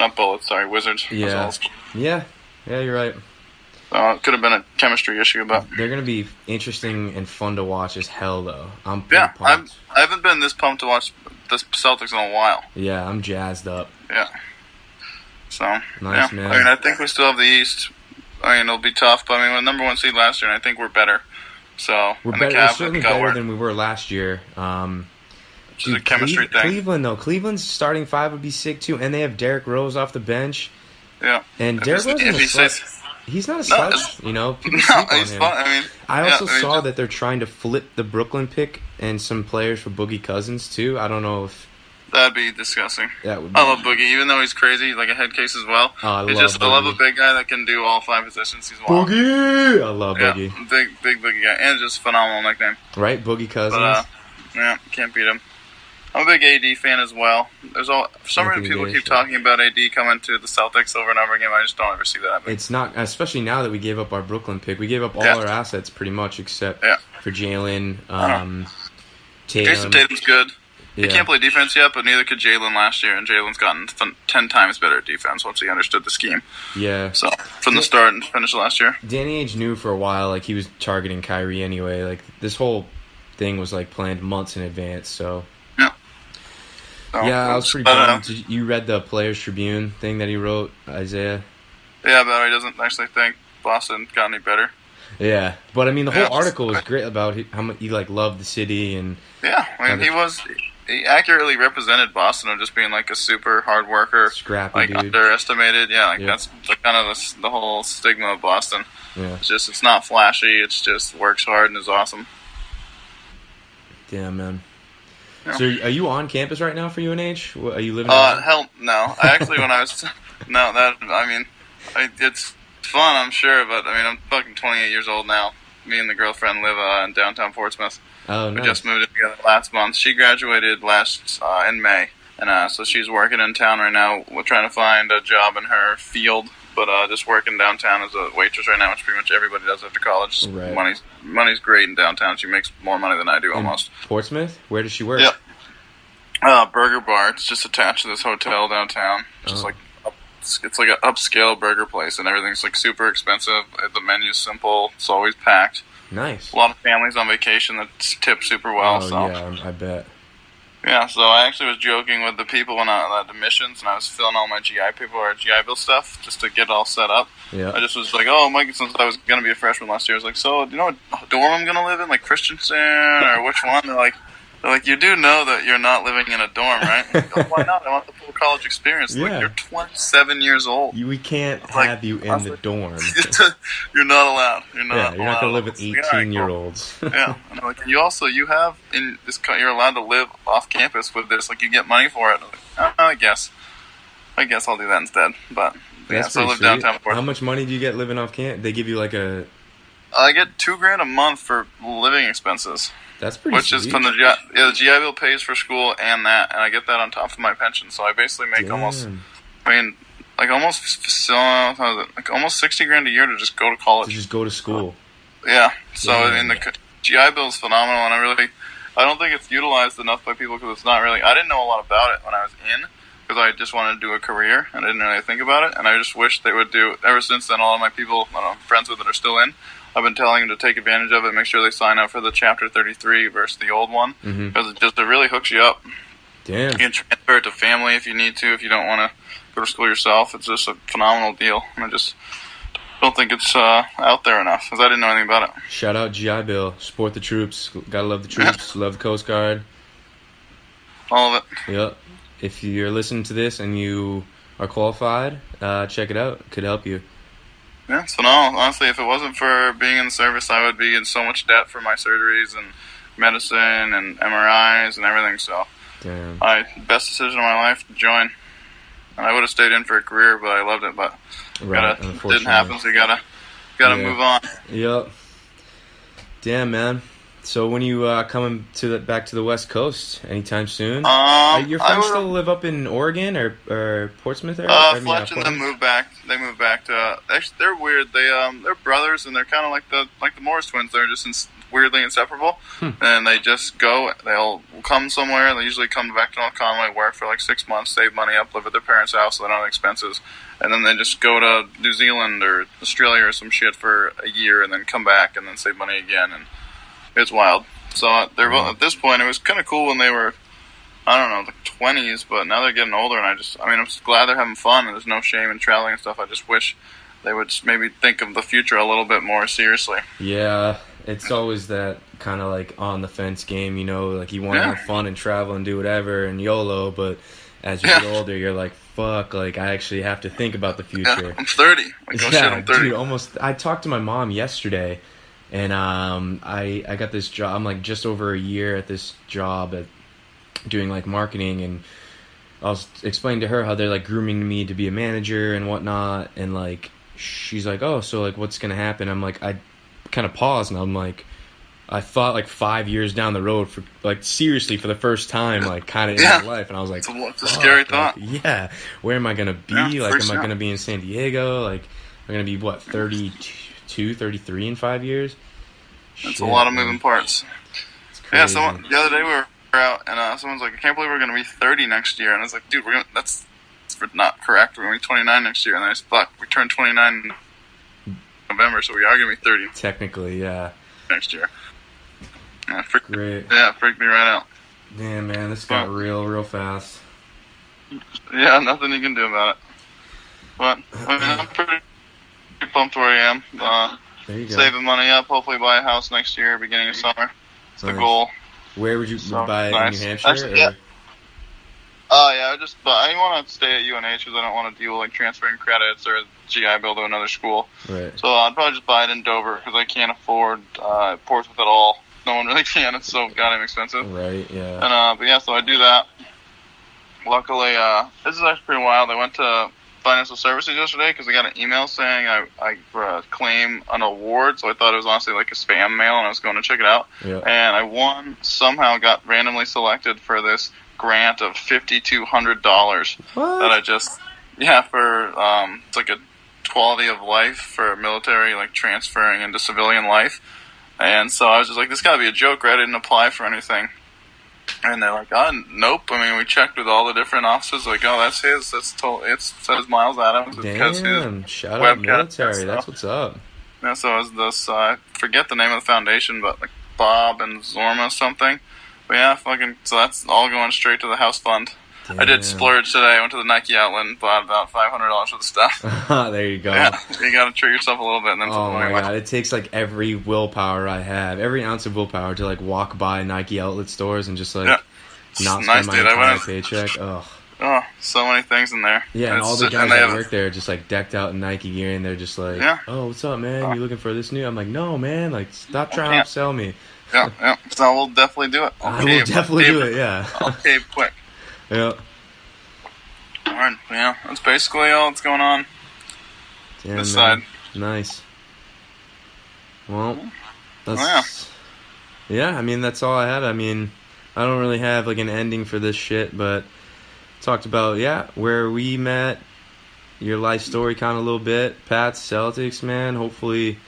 not bullets. Sorry, wizards. Yeah. Yeah, you're right. It could have been a chemistry issue, but they're gonna be interesting and fun to watch as hell, though. I'm pretty pumped. I haven't been this pumped to watch the Celtics in a while. Yeah, I'm jazzed up. Yeah. So nice, man. I mean, I think we still have the East. I mean, it'll be tough, but I mean, we're the number 1 seed last year, and I think we're better. So we're better. We're certainly better than we were last year. Which is a chemistry thing. Cleveland, though. Cleveland's starting 5 would be sick, too. And they have Derrick Rose off the bench. Yeah. And Derrick Rose he's not a slouch, you know. People sleep on him. Fun. I mean, I also saw that they're trying to flip the Brooklyn pick and some players for Boogie Cousins, too. I don't know if... That'd be disgusting. That would be. I love Boogie, even though he's crazy, like a head case as well. I love a big guy that can do all 5 positions. He's wild. Boogie! I love Boogie. Big Boogie guy. And just phenomenal nickname. Right, Boogie Cousins. But, can't beat him. I'm a big AD fan as well. For some reason, people keep talking about AD coming to the Celtics over and over again. I just don't ever see that happening. It's not, especially now that we gave up our Brooklyn pick. We gave up all our assets pretty much, except for Jalen, Tatum. Jason Tatum's good. He can't play defense yet, but neither could Jalen last year, and Jalen's gotten 10 times better at defense once he understood the scheme. Yeah. So, from the start and finish last year. Danny Ainge knew for a while, like, he was targeting Kyrie anyway. Like, this whole thing was, like, planned months in advance, so... Yeah, I was pretty bummed. You read the Players Tribune thing that he wrote, Isaiah? Yeah, but he doesn't actually think Boston got any better. Yeah, but I mean, the whole article was great about how much he loved the city and. Yeah, I mean, he accurately represented Boston of just being like a super hard worker, scrappy dude, underestimated. Yeah, that's kind of the whole stigma of Boston. Yeah, it's not flashy. It's just works hard and is awesome. Damn, man. So are you on campus right now for UNH? Are you living? Hell no. I actually it's fun, I'm sure, but I mean, I'm fucking 28 years old now. Me and the girlfriend live in downtown Portsmouth. Oh, nice. We just moved in together last month. She graduated in May, and so she's working in town right now. We're trying to find a job in her field, but just working downtown as a waitress right now, which pretty much everybody does after college. Right. Money's great in downtown. She makes more money than I do almost. Portsmouth? Where does she work? Yeah. Burger Bar. It's just attached to this hotel downtown. It's like an upscale burger place, and everything's like super expensive. The menu's simple. It's always packed. Nice. A lot of families on vacation that tip super well. Yeah, I bet. Yeah, so I actually was joking with the people when I had admissions, and I was filling all my GI paperwork, GI Bill stuff, just to get it all set up. Yeah. I just was like, oh, Mike, since I was going to be a freshman last year, I was like, so, do you know what dorm I'm going to live in? Like Christensen, or which one? They're like, you do know that you're not living in a dorm, right? Like, oh, why not? I want the full college experience. Yeah. Like, you're 27 years old. We can't have you in the dorm. You're not allowed. You're not going to live with 18-year-olds. Yeah. And I'm like, you have in this, you're allowed to live off campus with this. Like, you get money for it. I'm like, I guess I'll do that instead. But so I live downtown. How much money do you get living off campus? They give you like a. I get $2,000 a month for living expenses. That's pretty. Which is from the GI Bill pays for school and I get that on top of my pension. So I basically make almost almost $60,000 a year to just go to college. To just go to school. Yeah. So I mean, the GI Bill is phenomenal, and I don't think it's utilized enough by people because it's not really. I didn't know a lot about it when I was in because I just wanted to do a career and I didn't really think about it, and I just wish they would do. Ever since then, all of my people I'm friends with that are still in. I've been telling them to take advantage of it, make sure they sign up for the Chapter 33 versus the old one, because it really hooks you up. Damn. You can transfer it to family if you need to, if you don't want to go to school yourself. It's just a phenomenal deal, and I just don't think it's out there enough, because I didn't know anything about it. Shout out GI Bill. Support the troops. Gotta love the troops. Love the Coast Guard. All of it. Yep. If you're listening to this and you are qualified, check it out. It could help you. Yeah, it's phenomenal. Honestly, if it wasn't for being in the service, I would be in so much debt for my surgeries and medicine and MRIs and everything. So, best decision of my life to join. And I would have stayed in for a career, but I loved it. But it didn't happen, so you gotta move on. Yep. Damn, man. So when you coming back to the West Coast anytime soon? Your friends still live up in Oregon or Portsmouth area? Fletch and them moved back. They moved back to. Actually, they're weird. They're brothers, and they're kind of like the Morris twins. They're just in weirdly inseparable. And they just go. They'll come somewhere. They usually come back to North Conway, work for like 6 months, save money up, live at their parents' house so they don't have expenses. And then they just go to New Zealand or Australia or some shit for a year and then come back and then save money again. And it's wild. So they're at this point, it was kind of cool when they were, I don't know, the 20s, but now they're getting older, and I'm just glad they're having fun, and there's no shame in traveling and stuff. I just wish they would maybe think of the future a little bit more seriously. Yeah, it's always that kind of like on the fence game, you know, like you want to have fun and travel and do whatever and YOLO, but as you get older, you're like, fuck, like I actually have to think about the future. Yeah, I'm 30. Like, oh shit, I'm 30. Dude, almost. I talked to my mom yesterday, and I got this job. I'm like just over a year at this job at doing like marketing, and I was explaining to her how they're like grooming me to be a manager and whatnot, and like she's like, oh, so like what's gonna happen? I'm like, I kind of paused, and I'm like, I thought like 5 years down the road for like seriously for the first time, like kind of in my life, and I was like, it's a scary thought. Like, yeah, where am I gonna be? Like, am I gonna be in San Diego? Like, am I gonna be what 32, 33 in 5 years? That's a lot of moving parts. Yeah, the other day we were out, and someone's like, I can't believe we're going to be 30 next year. And I was like, dude, that's not correct. We're going to be 29 next year. And I just thought, we turned 29 in November, so we are going to be 30. Technically, yeah. Next year. Yeah, Great. Yeah, freaked me right out. Damn, man, this got real fast. Yeah, nothing you can do about it. But, I mean, I'm pretty pumped where I am. There you go. Saving money up, hopefully buy a house next year, beginning of summer. It's the goal. Where would you buy in New Hampshire? Actually, yeah. I want to stay at UNH because I don't want to deal with like transferring credits or GI Bill to another school. Right. So I'd probably just buy it in Dover because I can't afford Portsmouth at all. No one really can. It's so goddamn expensive. Right. Yeah. And but yeah, so I do that. Luckily, this is actually pretty wild. I went to Financial Services yesterday because I got an email saying I claim an award, so I thought it was honestly like a spam mail, and I was going to check it out. Yeah. And I somehow got randomly selected for this grant of $5,200 that I just for it's like a quality of life for military, like transferring into civilian life. And so I was just like, this gotta be a joke, right? I didn't apply for anything. And they're like, oh, nope. I mean, we checked with all the different offices. Like, oh, that's his. It says Myles Adams. Damn, shout out military. That's what's up. Yeah, so it was this, I forget the name of the foundation, but like Bob and Zorma something. But yeah, so that's all going straight to the house fund. Damn. I did splurge today. I went to the Nike outlet and bought about $500 worth of stuff. There you go. Yeah, you gotta treat yourself a little bit. And then oh my god, it takes like every willpower I have, every ounce of willpower to like walk by Nike outlet stores and just like not spend my entire paycheck. Oh, so many things in there. Yeah, and all the guys that work there are just like decked out in Nike gear, and they're just like, oh, what's up, man? You looking for this new? I'm like, no, man, like stop trying to sell me. Yeah. So we'll definitely do it. I will definitely do it, yeah. I'll cave quick. Yeah. Alright, yeah, that's basically all that's going on this side. Nice. Well, that's... Yeah, I mean, that's all I had. I mean, I don't really have, like, an ending for this shit, but talked about, where we met, your life story kind of a little bit, Pats, Celtics, man, hopefully...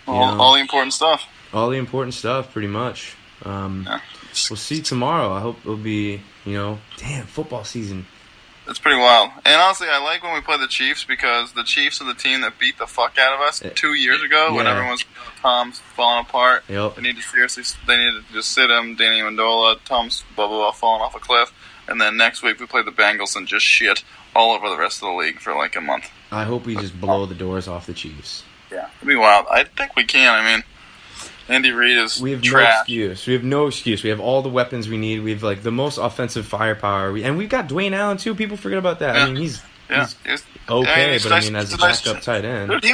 all the important stuff. All the important stuff, pretty much. We'll see tomorrow. I hope it'll be, damn, football season. It's pretty wild. And honestly, I like when we play the Chiefs because the Chiefs are the team that beat the fuck out of us 2 years ago when everyone's Tom's falling apart. Yep. They need to just sit him, Danny Amendola, Tom's falling off a cliff. And then next week we play the Bengals and just shit all over the rest of the league for like a month. I hope we just blow the doors off the Chiefs. Yeah, it'd be wild. I think we can. I mean, Andy Reid is We have trash. no excuse. We have no excuse. We have all the weapons we need. We have like the most offensive firepower. And we've got Dwayne Allen too. People forget about that. Yeah. I mean, he's okay, but I mean, as a backup tight end, dude, he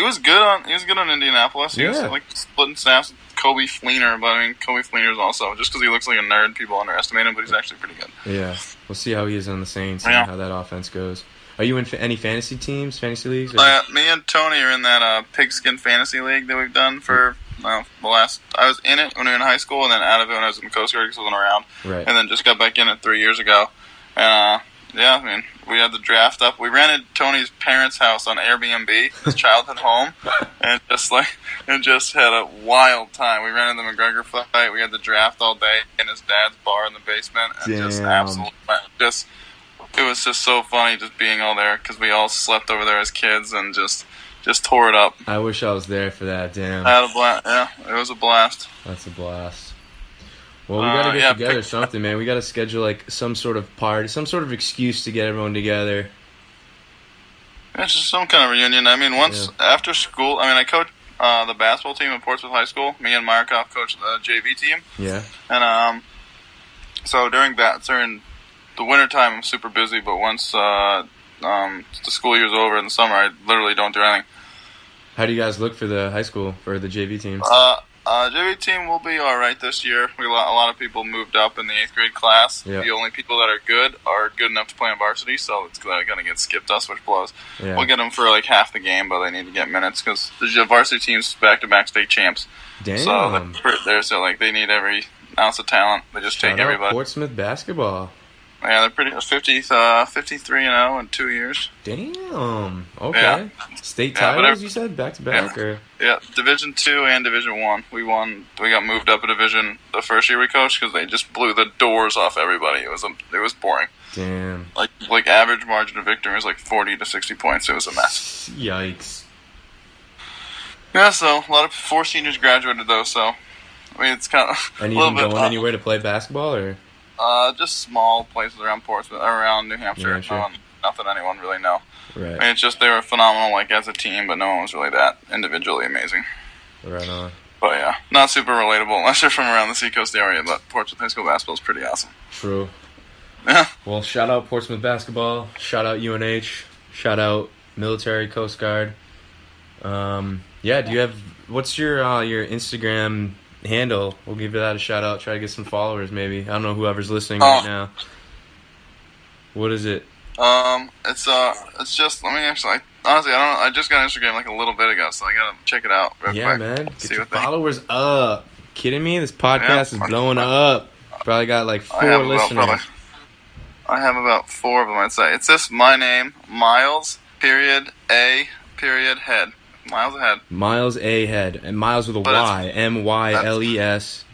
was good on Indianapolis. He was like splitting snaps with Kobe Fleener, but I mean, Kobe Fleener is also just because he looks like a nerd, people underestimate him, but he's actually pretty good. Yeah, we'll see how he is on the Saints and how that offense goes. Are you in any fantasy leagues? Me and Tony are in that pigskin fantasy league that we've done for the last. I was in it when we were in high school, and then out of it when I was in the Coast Guard because I wasn't around. Right. And then just got back in it 3 years ago. And I mean, we had the draft up. We rented Tony's parents' house on Airbnb, his childhood home, and just like and just had a wild time. We ran in the McGregor fight. We had the draft all day in his dad's bar in the basement, and just absolutely it was just so funny just being all there because we all slept over there as kids and just tore it up. I wish I was there for that. Damn. I had a blast. Yeah, it was a blast. That's a blast. Well, we gotta get together something, man. We gotta schedule like some sort of party, some sort of excuse to get everyone together. It's just some kind of reunion. I mean, after school, I coach the basketball team at Portsmouth High School. Me and Markov coach the JV team. Yeah. And so during the wintertime, I'm super busy. But once the school year's over in the summer, I literally don't do anything. How do you guys look for the high school for the JV team? JV team will be all right this year. A lot of people moved up in the 8th grade class. Yeah. The only people that are good enough to play on varsity, so it's going to get skipped us, which blows. Yeah. We'll get them for like half the game, but they need to get minutes because the varsity team's back-to-back state champs. Damn. So they need every ounce of talent. They just take everybody. Portsmouth basketball. Yeah, they're pretty 53-0 in 2 years. Damn. Okay. Yeah. State titles, you said, back to back, or? Yeah, Division 2 and Division 1. We won. We got moved up a division the first year we coached because they just blew the doors off everybody. It was boring. Damn. Like average margin of victory was like 40 to 60 points. It was a mess. Yikes. Yeah, so a lot of 4 seniors graduated though. So I mean, it's kind of. And you been going anywhere to play basketball or? Just small places around Portsmouth, around New Hampshire. Nothing anyone really know. Right. I mean, it's just they were phenomenal, like as a team, but no one was really that individually amazing. Right on. But yeah, not super relatable unless you're from around the Seacoast area. But Portsmouth High School basketball is pretty awesome. True. Yeah. Well, shout out Portsmouth basketball. Shout out UNH. Shout out military, Coast Guard. Yeah. Do you have what's your Instagram handle? We'll give that a shout out. Try to get some followers, maybe. I don't know whoever's listening right now. What is it? It's just honestly, I don't know. I just got Instagram like a little bit ago, so I gotta check it out real quick. Man. Get your followers up. Kidding me? This podcast is blowing up. Probably got like 4 listeners. I have about 4 of them, I'd say. It's just my name, Myles, A, Head. Myles Ahead. Myles A. Head. And Myles with a Y. MYLES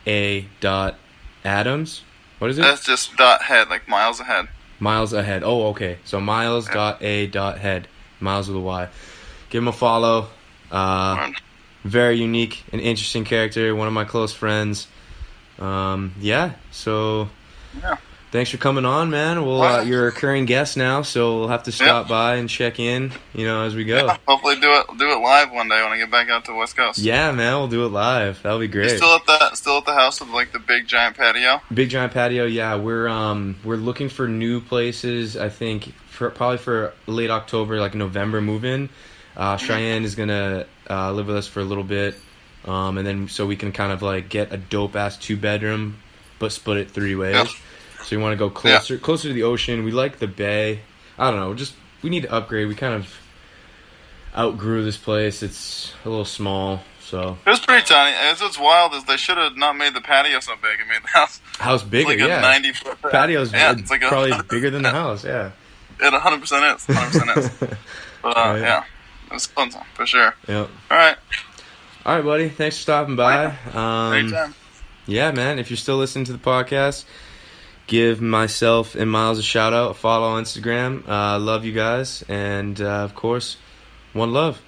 .A.Adams. What is it? That's just .head, like Myles Ahead. Myles Ahead. Oh, okay. So Myles .A.Head. Myles with a Y. Give him a follow. Very unique and interesting character. One of my close friends. Yeah. So. Yeah. Thanks for coming on, man. You're a recurring guest now, so we'll have to stop by and check in, as we go. Yeah, hopefully do it live one day when I get back out to West Coast. Yeah, man, we'll do it live. That'll be great. You still at the house with like the big giant patio? Big giant patio, yeah. We're looking for new places. I think probably for late October, like November move-in. Cheyenne is gonna live with us for a little bit, and then so we can kind of like get a dope ass 2-bedroom, but split it 3 ways. Yeah. So we want to go closer to the ocean. We like the bay. I don't know. We need to upgrade. We kind of outgrew this place. It's a little small, so. It was pretty tiny. What's wild is they should have not made the patio so big. I mean, the house bigger, like yeah. 90-foot patio's probably bigger than the house, yeah. It 100% is. 100% is. But right. Yeah, it was fun for sure. Yep. All right, buddy. Thanks for stopping by. Anytime. Yeah, man. If you're still listening to the podcast, give myself and Myles a shout out, a follow on Instagram. Love you guys, and of course, one love.